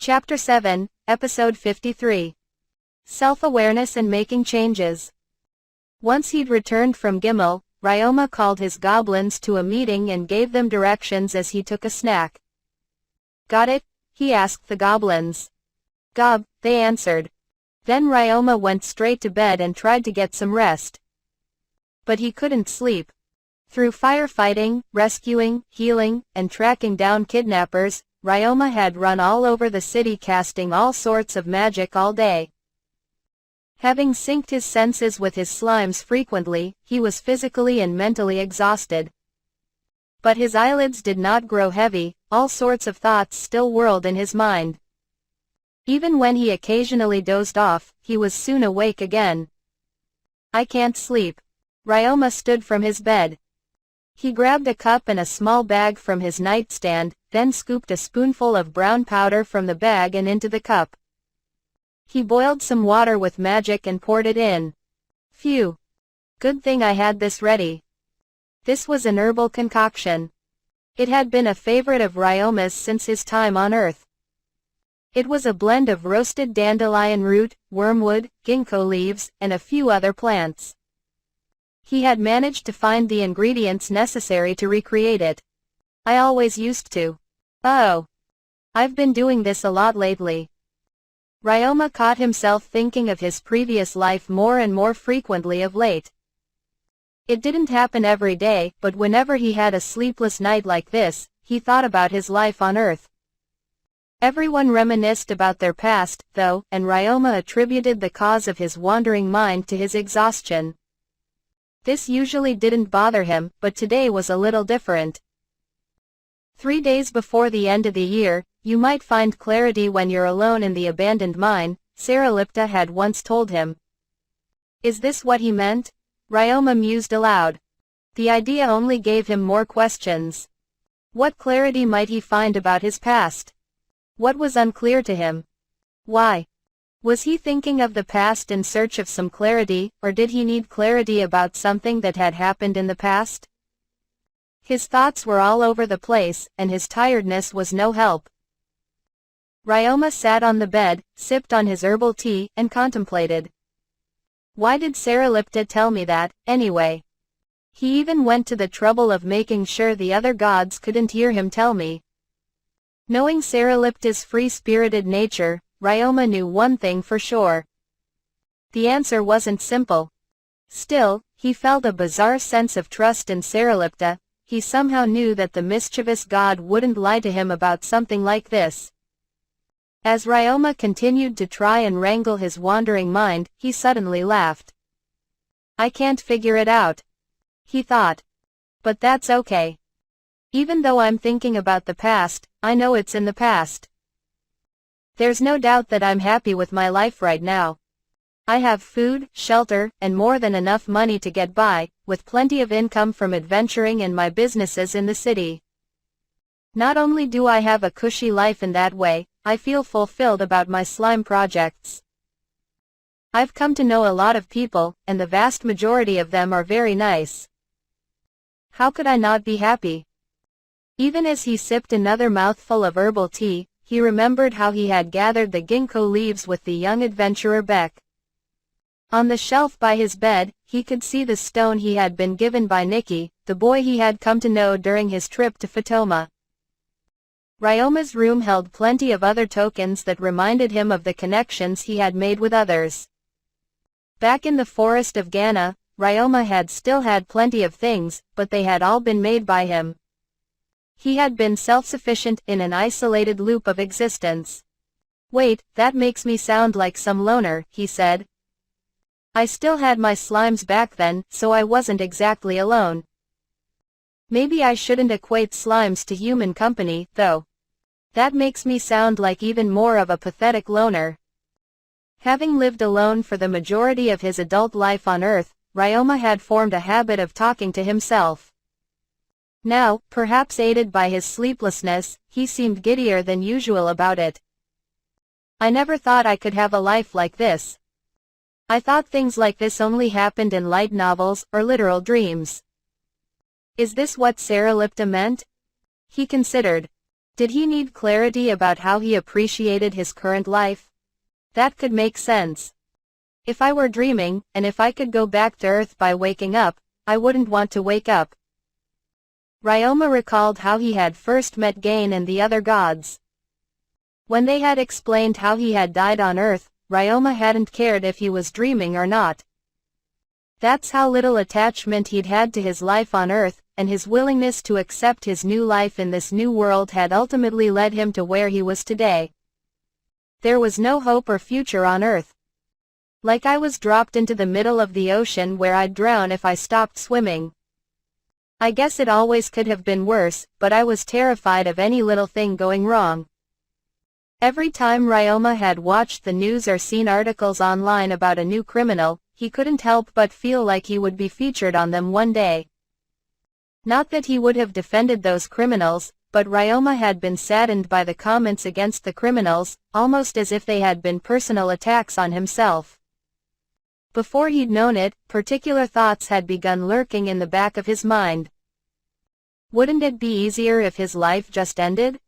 Chapter 7, Episode 53. Self-awareness and making changes. Once he'd returned from Gimel, Ryoma called his goblins to a meeting and gave them directions as he took a snack. "Got it?" he asked the goblins. "Gob," they answered. Then Ryoma went straight to bed and tried to get some rest. But he couldn't sleep. Through firefighting, rescuing, healing, and tracking down kidnappers, Ryoma had run all over the city casting all sorts of magic all day. Having synced his senses with his slimes frequently, he was physically and mentally exhausted. But his eyelids did not grow heavy, all sorts of thoughts still whirled in his mind. Even when he occasionally dozed off, he was soon awake again. "I can't sleep." Ryoma stood from his bed. He grabbed a cup and a small bag from his nightstand, then scooped a spoonful of brown powder from the bag and into the cup. He boiled some water with magic and poured it in. Phew! Good thing I had this ready. This was an herbal concoction. It had been a favorite of Ryoma's since his time on Earth. It was a blend of roasted dandelion root, wormwood, ginkgo leaves, and a few other plants. He had managed to find the ingredients necessary to recreate it. "I always used to. Oh. I've been doing this a lot lately." Ryoma caught himself thinking of his previous life more and more frequently of late. It didn't happen every day, but whenever he had a sleepless night like this, he thought about his life on Earth. Everyone reminisced about their past, though, and Ryoma attributed the cause of his wandering mind to his exhaustion. This usually didn't bother him, but today was a little different. 3 days before the end of the year, you might find clarity when you're alone in the abandoned mine, Saralipta had once told him. Is this what he meant? Ryoma mused aloud. The idea only gave him more questions. What clarity might he find about his past? What was unclear to him? Why? Was he thinking of the past in search of some clarity, or did he need clarity about something that had happened in the past? His thoughts were all over the place, and his tiredness was no help. Ryoma sat on the bed, sipped on his herbal tea, and contemplated. Why did Saralipta tell me that, anyway? He even went to the trouble of making sure the other gods couldn't hear him tell me. Knowing Saralipta's free-spirited nature, Ryoma knew one thing for sure. The answer wasn't simple. Still, he felt a bizarre sense of trust in Saralipta. He somehow knew that the mischievous god wouldn't lie to him about something like this. As Ryoma continued to try and wrangle his wandering mind, he suddenly laughed. "I can't figure it out," he thought. "But that's okay. Even though I'm thinking about the past, I know it's in the past. There's no doubt that I'm happy with my life right now. I have food, shelter, and more than enough money to get by, with plenty of income from adventuring and my businesses in the city. Not only do I have a cushy life in that way, I feel fulfilled about my slime projects. I've come to know a lot of people, and the vast majority of them are very nice. How could I not be happy?" Even as he sipped another mouthful of herbal tea, he remembered how he had gathered the ginkgo leaves with the young adventurer Beck. On the shelf by his bed, he could see the stone he had been given by Nikki, the boy he had come to know during his trip to Fatoma. Ryoma's room held plenty of other tokens that reminded him of the connections he had made with others. Back in the forest of Ghana, Ryoma had still had plenty of things, but they had all been made by him. He had been self-sufficient in an isolated loop of existence. "Wait, that makes me sound like some loner," he said. "I still had my slimes back then, so I wasn't exactly alone. Maybe I shouldn't equate slimes to human company, though. That makes me sound like even more of a pathetic loner." Having lived alone for the majority of his adult life on Earth, Ryoma had formed a habit of talking to himself. Now, perhaps aided by his sleeplessness, he seemed giddier than usual about it. "I never thought I could have a life like this. I thought things like this only happened in light novels or literal dreams. Is this what Saralipta meant?" He considered. Did he need clarity about how he appreciated his current life? That could make sense. If I were dreaming, and if I could go back to Earth by waking up, I wouldn't want to wake up. Ryoma recalled how he had first met Gain and the other gods. When they had explained how he had died on Earth, Ryoma hadn't cared if he was dreaming or not. That's how little attachment he'd had to his life on Earth, and his willingness to accept his new life in this new world had ultimately led him to where he was today. There was no hope or future on Earth. Like I was dropped into the middle of the ocean where I'd drown if I stopped swimming. I guess it always could have been worse, but I was terrified of any little thing going wrong. Every time Ryoma had watched the news or seen articles online about a new criminal, he couldn't help but feel like he would be featured on them one day. Not that he would have defended those criminals, but Ryoma had been saddened by the comments against the criminals, almost as if they had been personal attacks on himself. Before he'd known it, particular thoughts had begun lurking in the back of his mind. Wouldn't it be easier if his life just ended?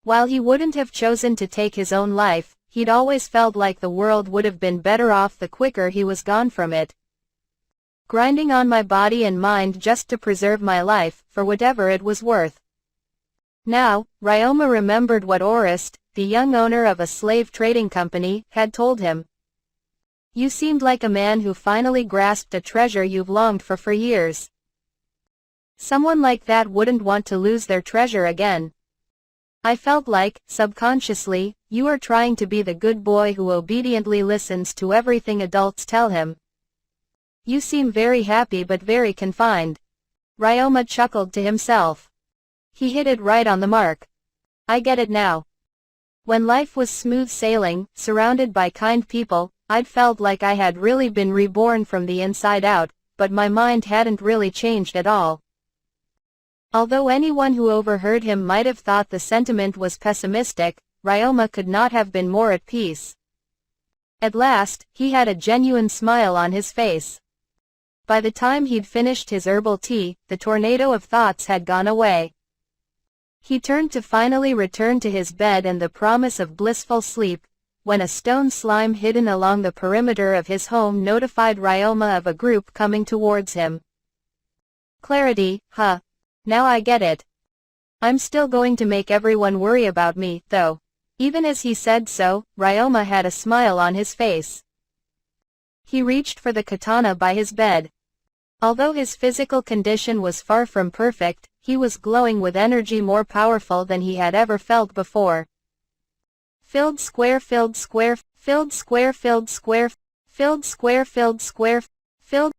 While he wouldn't have chosen to take his own life, he'd always felt like the world would have been better off the quicker he was gone from it. Grinding on my body and mind just to preserve my life, for whatever it was worth. Now, Ryoma remembered what Orist, the young owner of a slave trading company, had told him. You seemed like a man who finally grasped a treasure you've longed for years. Someone like that wouldn't want to lose their treasure again. I felt like, subconsciously, you are trying to be the good boy who obediently listens to everything adults tell him. You seem very happy but very confined. Ryoma chuckled to himself. He hit it right on the mark. I get it now. When life was smooth sailing, surrounded by kind people, I'd felt like I had really been reborn from the inside out, but my mind hadn't really changed at all. Although anyone who overheard him might have thought the sentiment was pessimistic, Ryoma could not have been more at peace. At last, he had a genuine smile on his face. By the time he'd finished his herbal tea, the tornado of thoughts had gone away. He turned to finally return to his bed and the promise of blissful sleep, when a stone slime hidden along the perimeter of his home notified Ryoma of a group coming towards him. Clarity, huh? Now I get it. I'm still going to make everyone worry about me, though. Even as he said so, Ryoma had a smile on his face. He reached for the katana by his bed. Although his physical condition was far from perfect, he was glowing with energy more powerful than he had ever felt before. Filled square, filled square, filled square, filled square, filled square, filled square, filled.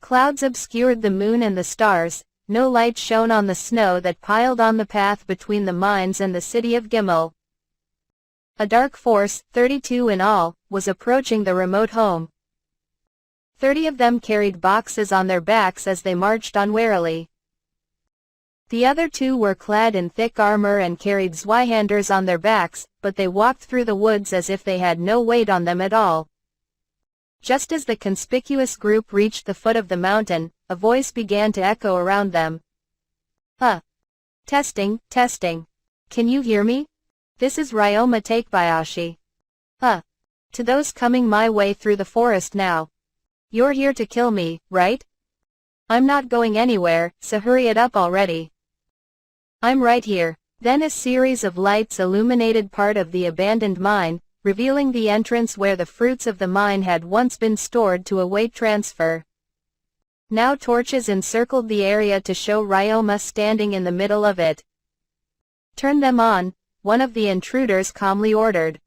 Clouds obscured the moon and the stars, no light shone on the snow that piled on the path between the mines and the city of Gimel. A dark force, 32 in all, was approaching the remote home. 30 of them carried boxes on their backs as they marched on warily. The other 2 were clad in thick armor and carried Zweihanders on their backs, but they walked through the woods as if they had no weight on them at all. Just as the conspicuous group reached the foot of the mountain, a voice began to echo around them. Testing, testing. Can you hear me? This is Ryoma Takebayashi. To those coming my way through the forest now. You're here to kill me, right? I'm not going anywhere, so hurry it up already. I'm right here. Then a series of lights illuminated part of the abandoned mine, revealing the entrance where the fruits of the mine had once been stored to await transfer. Now torches encircled the area to show Ryoma standing in the middle of it. Turn them on, one of the intruders calmly ordered.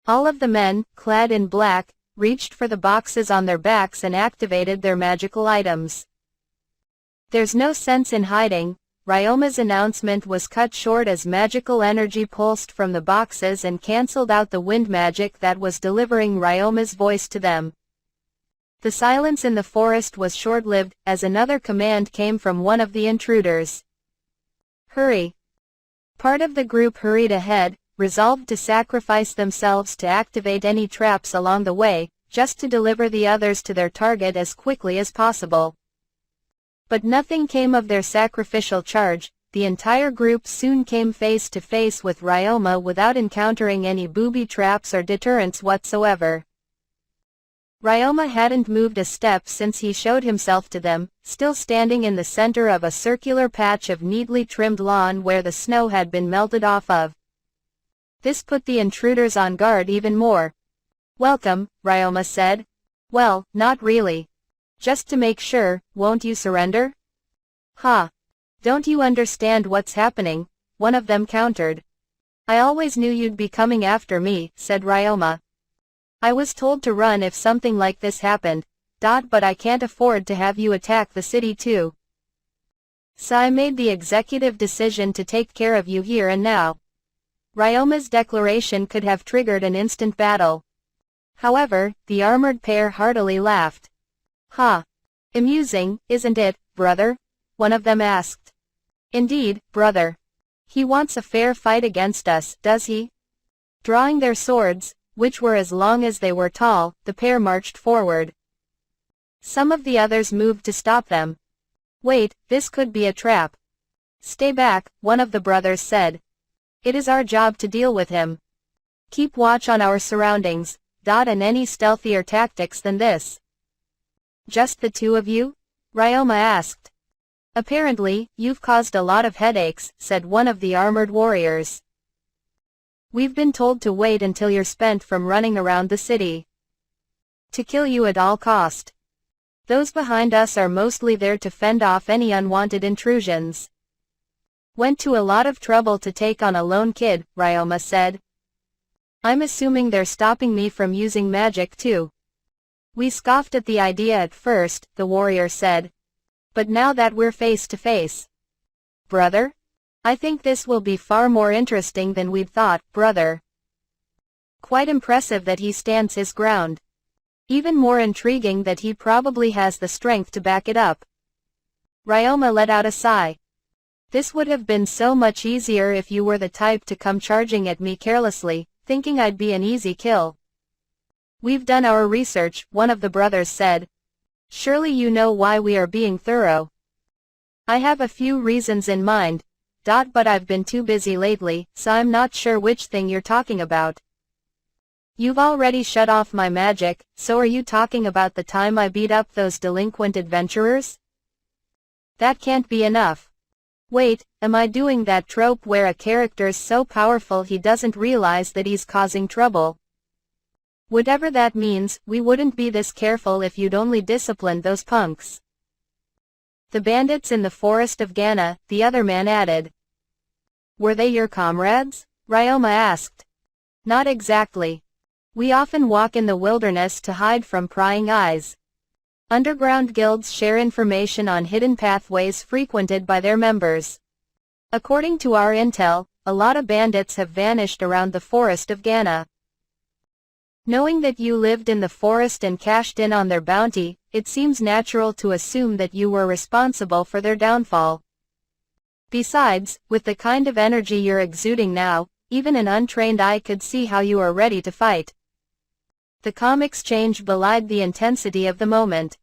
All of the men, clad in black, reached for the boxes on their backs and activated their magical items. There's no sense in hiding. Ryoma's announcement was cut short as magical energy pulsed from the boxes and cancelled out the wind magic that was delivering Ryoma's voice to them. The silence in the forest was short-lived, as another command came from one of the intruders. Hurry! Part of the group hurried ahead, resolved to sacrifice themselves to activate any traps along the way, just to deliver the others to their target as quickly as possible. But nothing came of their sacrificial charge. The entire group soon came face to face with Ryoma without encountering any booby traps or deterrents whatsoever. Ryoma hadn't moved a step since he showed himself to them, still standing in the center of a circular patch of neatly trimmed lawn where the snow had been melted off of. This put the intruders on guard even more. "Welcome," Ryoma said. "Well, not really. Just to make sure, won't you surrender?" "Ha! Don't you understand what's happening?" one of them countered. "I always knew you'd be coming after me," said Ryoma. "I was told to run if something like this happened, but I can't afford to have you attack the city too. So I made the executive decision to take care of you here and now." Ryoma's declaration could have triggered an instant battle. However, the armored pair heartily laughed. "Ha! Amusing, isn't it, brother?" one of them asked. "Indeed, brother. He wants a fair fight against us, does he?" Drawing their swords, which were as long as they were tall, the pair marched forward. Some of the others moved to stop them. "Wait, this could be a trap." "Stay back," one of the brothers said. "It is our job to deal with him. Keep watch on our surroundings, and any stealthier tactics than this." "Just the two of you?" Ryoma asked. "Apparently, you've caused a lot of headaches," said one of the armored warriors. "We've been told to wait until you're spent from running around the city. To kill you at all cost. Those behind us are mostly there to fend off any unwanted intrusions." "Went to a lot of trouble to take on a lone kid," Ryoma said. "I'm assuming they're stopping me from using magic too." "We scoffed at the idea at first," the warrior said. "But now that we're face to face, brother? I think this will be far more interesting than we'd thought, brother." Quite impressive that he stands his ground. Even more intriguing that he probably has the strength to back it up. Ryoma let out a sigh. "This would have been so much easier if you were the type to come charging at me carelessly, thinking I'd be an easy kill." "We've done our research," one of the brothers said. "Surely you know why we are being thorough." "I have a few reasons in mind, but I've been too busy lately, so I'm not sure which thing you're talking about." "You've already shut off my magic, so are you talking about the time I beat up those delinquent adventurers?" "That can't be enough. Wait, am I doing that trope where a character's so powerful he doesn't realize that he's causing trouble? Whatever that means, we wouldn't be this careful if you'd only disciplined those punks." "The bandits in the forest of Ghana," the other man added. "Were they your comrades?" Ryoma asked. "Not exactly. We often walk in the wilderness to hide from prying eyes. Underground guilds share information on hidden pathways frequented by their members. According to our intel, a lot of bandits have vanished around the forest of Ghana. Knowing that you lived in the forest and cashed in on their bounty, it seems natural to assume that you were responsible for their downfall. Besides, with the kind of energy you're exuding now, even an untrained eye could see how you are ready to fight." The calm exchange belied the intensity of the moment.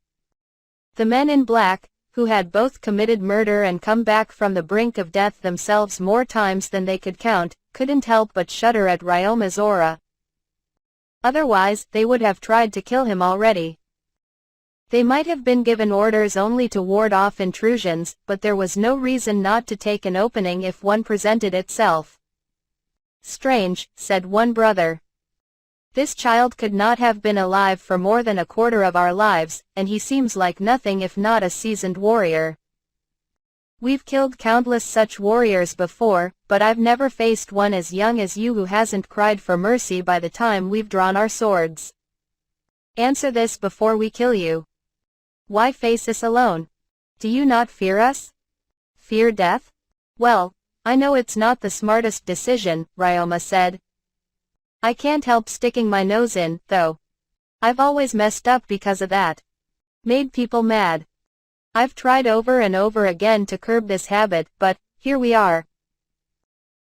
The men in black, who had both committed murder and come back from the brink of death themselves more times than they could count, couldn't help but shudder at Ryoma's aura. Otherwise, they would have tried to kill him already. They might have been given orders only to ward off intrusions, but there was no reason not to take an opening if one presented itself. "Strange," said one brother. "This child could not have been alive for more than a quarter of our lives, and he seems like nothing if not a seasoned warrior. We've killed countless such warriors before, but I've never faced one as young as you who hasn't cried for mercy by the time we've drawn our swords. Answer this before we kill you. Why face us alone? Do you not fear us? Fear death? Well, I know it's not the smartest decision," Ryoma said. "I can't help sticking my nose in, though. I've always messed up because of that. Made people mad. I've tried over and over again to curb this habit, but here we are."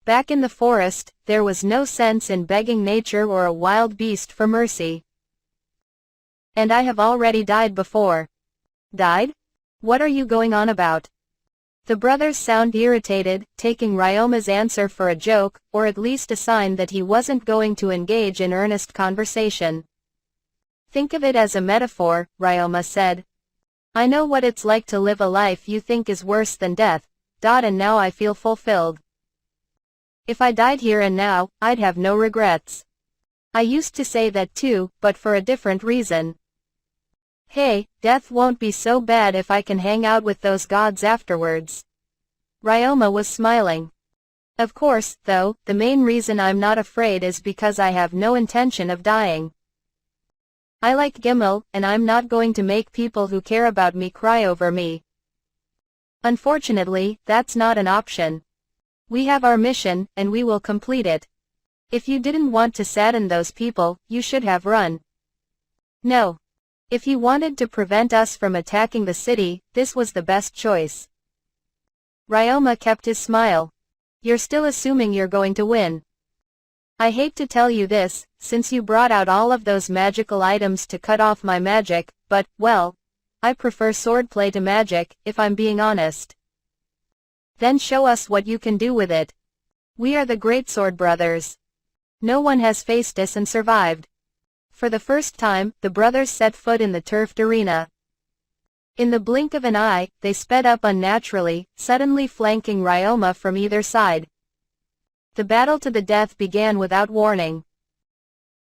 Back in the forest, there was no sense in begging nature or a wild beast for mercy. "And I have already died before." "Died? What are you going on about? The brothers sound irritated, taking Ryoma's answer for a joke, or at least a sign that he wasn't going to engage in earnest conversation. Think of it as a metaphor, Ryoma said. I know what it's like to live a life you think is worse than death, and now I feel fulfilled. If I died here and now, I'd have no regrets. I used to say that too, but for a different reason. Hey, death won't be so bad if I can hang out with those gods afterwards. Ryoma was smiling. Of course, though, the main reason I'm not afraid is because I have no intention of dying. I like Gimel, and I'm not going to make people who care about me cry over me. Unfortunately, that's not an option. We have our mission, and we will complete it. If you didn't want to sadden those people, you should have run. No. If you wanted to prevent us from attacking the city, this was the best choice. Ryoma kept his smile. You're still assuming you're going to win. I hate to tell you this, since you brought out all of those magical items to cut off my magic, but, well, I prefer swordplay to magic, if I'm being honest. Then show us what you can do with it. We are the Great Sword Brothers. No one has faced us and survived. For the first time, the brothers set foot in the turfed arena. In the blink of an eye, they sped up unnaturally, suddenly flanking Ryoma from either side. The battle to the death began without warning.